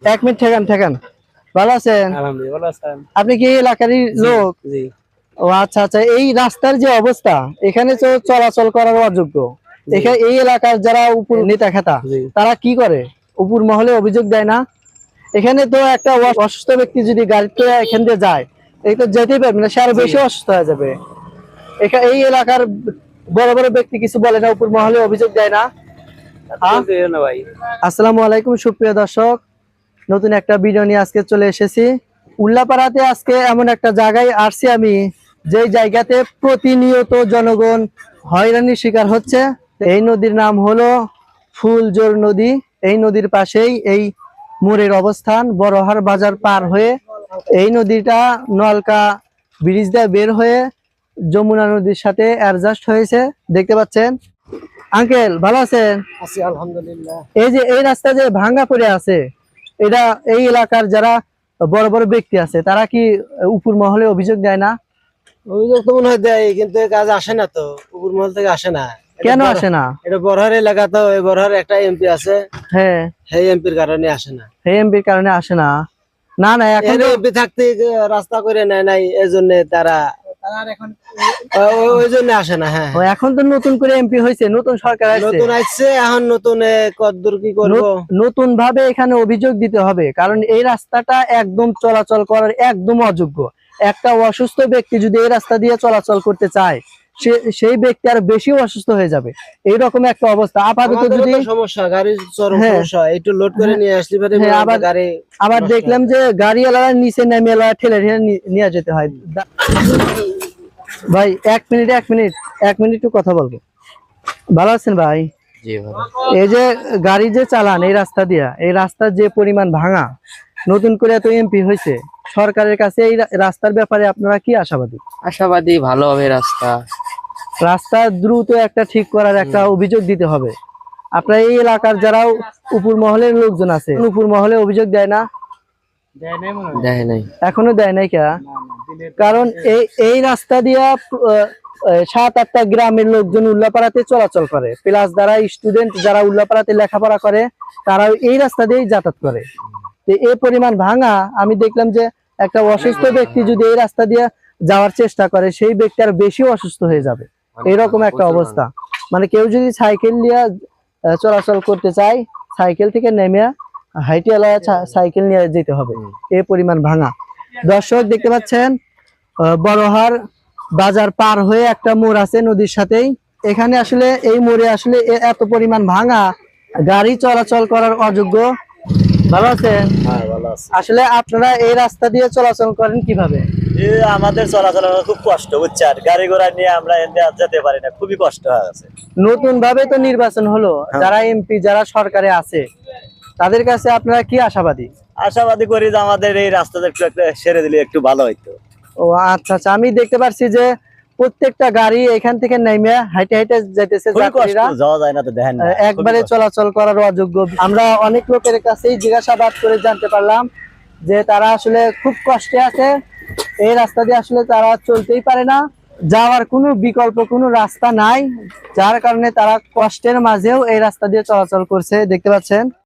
এক মিনিট ঠেকান ঠেকান। ভালো আছেন? আলহামদুলিল্লাহ, ভালো আছেন? আপনি কি এই এলাকারই লোক? জি। ও আচ্ছা আচ্ছা, এই রাস্তার যে অবস্থা, এখানে তো চলাচল করার অযোগ্য। এখানে এই এলাকার যারা উপর নেতা খেতা, জি। তারা কি করে? উপর মহলে অভিযোগ দেয় না? এখানে তো একটা অসুস্থ ব্যক্তি যদি গাড়িতে এখান দিয়ে যায়, এই তো যেতেই পারবে না, সে আরো বেশি অসুস্থ হয়ে যাবে। এই এলাকার বড় বড় ব্যক্তি কিছু বলে না? উপর মহলে অভিযোগ দেয় না? ভাই, আসসালামু আলাইকুম সুপ্রিয় দর্শক, নতুন একটা ভিডিও নিয়ে আজকে চলে এসেছি। উল্লাপাড়াতে আজকে এমন একটা জায়গায় আসছি আমি, যে জায়গাতে প্রতিনিয়ত জনগণ হয়রানির শিকার হচ্ছে। এই নদীর নাম হলো ফুলজোর নদী। এই নদীর পাশেই এই মোড়ের অবস্থান। বড়হার বাজার পার হয়ে এই নদীটা নলকা ব্রিজ দিয়ে বের হয়ে যমুনা নদীর সাথে অ্যাডজাস্ট হয়েছে, দেখতে পাচ্ছেন। আঙ্কেল ভালো আছেন? আছি আলহামদুলিল্লাহ। এই যে এই রাস্তা যে ভাঙ্গা পড়ে আছে, এটা এই এলাকার যারা বড় বড় ব্যক্তি আছে, তারা কি উপর মহলে অভিযোগ দেয় না? অভিযোগ তো মনে হয় দেয়, কিন্তু এই কাজ আসে না তো, উপর মহল থেকে আসে না। কেন আসে না? এটা বড়হার এলাকা, তো এই বড়হার একটা এমপি আছে, হ্যাঁ, সেই এমপির কারণে আসে না। এই এমপির কারণে আসে না? না না, এখন তো এমপি থাকতে রাস্তা করে নেয় নাই, এই জন্য তারা ওই জন্য আসে না। হ্যাঁ, এখন তো নতুন করে এমপি হয়েছে, নতুন সরকার আসছে, নতুন আসছে, এখন নতুন কদ্দুর কি করবো। নতুন ভাবে এখানে অভিযোগ দিতে হবে, কারণ এই রাস্তাটা একদম চলাচল করার একদম অযোগ্য। একটা অসুস্থ ব্যক্তি যদি এই রাস্তা দিয়ে চলাচল করতে চায়, সেই ব্যক্তি আর বেশি অসুস্থ হয়ে যাবে। এইরকম একটা অবস্থা আপাতত। যদি সমস্যা, গাড়ির চরম হ্যাঁ, সমস্যা, একটু লোড করে নিয়ে আসতে পারে। আবার দেখলাম যে গাড়িওয়ালারা নিচে নেমে ঠেলে ঠেলে নিয়ে যেতে হয়। ভাই এক মিনিট একটু কথা বলবো। ভালো আছেন ভাই? জি ভালো। এই যে গাড়ি যে চালান এই রাস্তা দিয়া, এই রাস্তার যে পরিমাণ ভাঙা, নতুন করে এত এমপি হয়েছে, সরকারের কাছে এই রাস্তার ব্যাপারে আপনারা কি আশাবাদী? আশাবাদী, ভালো হবে রাস্তা। রাস্তা দ্রুত একটা ঠিক করার একটা অভিযোগ দিতে হবে। আপনার এই এলাকার যারা উপর মহলের লোকজন আছে, উপর মহলে অভিযোগ দেয় না? দেয় নাই, এখনো দেয় নাই কে? কারণ এই রাস্তা দিয়া 7-8টা গ্রামের লোকজন উল্লাপাড়াতে চলাচল করে, প্লাস যারা স্টুডেন্ট যারা উল্লাপাড়াতে লেখাপড়া করে, তারা এই রাস্তা দিয়েই যাতায়াত করে। এই পরিমাণ ভাঙা, আমি দেখলাম যে একটা অসুস্থ ব্যক্তি যদি এই রাস্তা দিয়ে যাওয়ার চেষ্টা করে, সেই ব্যক্তি আর বেশি অসুস্থ হয়ে যাবে। এরকম একটা অবস্থা। মানে কেউ যদি সাইকেল নিয়ে চলাচল করতে চায়, সাইকেল থেকে নেমে হাইটে সাইকেল নিয়ে যেতে হবে, এই পরিমাণ ভাঙা। দর্শক দেখতে পাচ্ছেন, বড়হার বাজার পার হয়ে একটা মোড় আছে নদীর সাথেই। এখানে আসলে এই মোড়ে আসলে এত পরিমাণ ভাঙা, গাড়ি চলাচল করার অযোগ্য। ভালো আছেন? হ্যাঁ, ভালো আছে। আসলে আপনারা এই রাস্তা দিয়ে চলাচল করেন কিভাবে? আমাদের চলাচল খুব কষ্ট, বুঝছেন, গাড়ি ঘোড়া নিয়ে আমরা যেতে পারি না, খুবই কষ্ট হয়ে গেছে। নতুন ভাবে তো নির্বাচন হলো, যারা এমপি যারা সরকারে আছে, তাদের কাছে আপনারা কি আশাবাদী? আশাবাদী করি যে আমাদের এই রাস্তাটা একটু সেরে দিলে একটু ভালো হইতো। ও আচ্ছা আচ্ছা, আমি দেখতে পাচ্ছি যে প্রত্যেকটা গাড়ি এখান থেকে নেমে হাইটে হাইটে যাইতেছে, যাত্রীরা যাওয়া যায় না তো, দেখেন একবারে চলাচল করার অযোগ্য। আমরা অনেক লোকের কাছেই জিজ্ঞাসাবাদ করে জানতে পারলাম যে তারা আসলে খুব কষ্টে আছে। এই রাস্তা দিয়ে আসলে তারা চলতেই পারে না, যাওয়ার কোনো বিকল্প কোনো রাস্তা নাই, যার কারণে তারা কষ্টের মাঝেও এই রাস্তা দিয়ে চলাচল করছে, দেখতে পাচ্ছেন।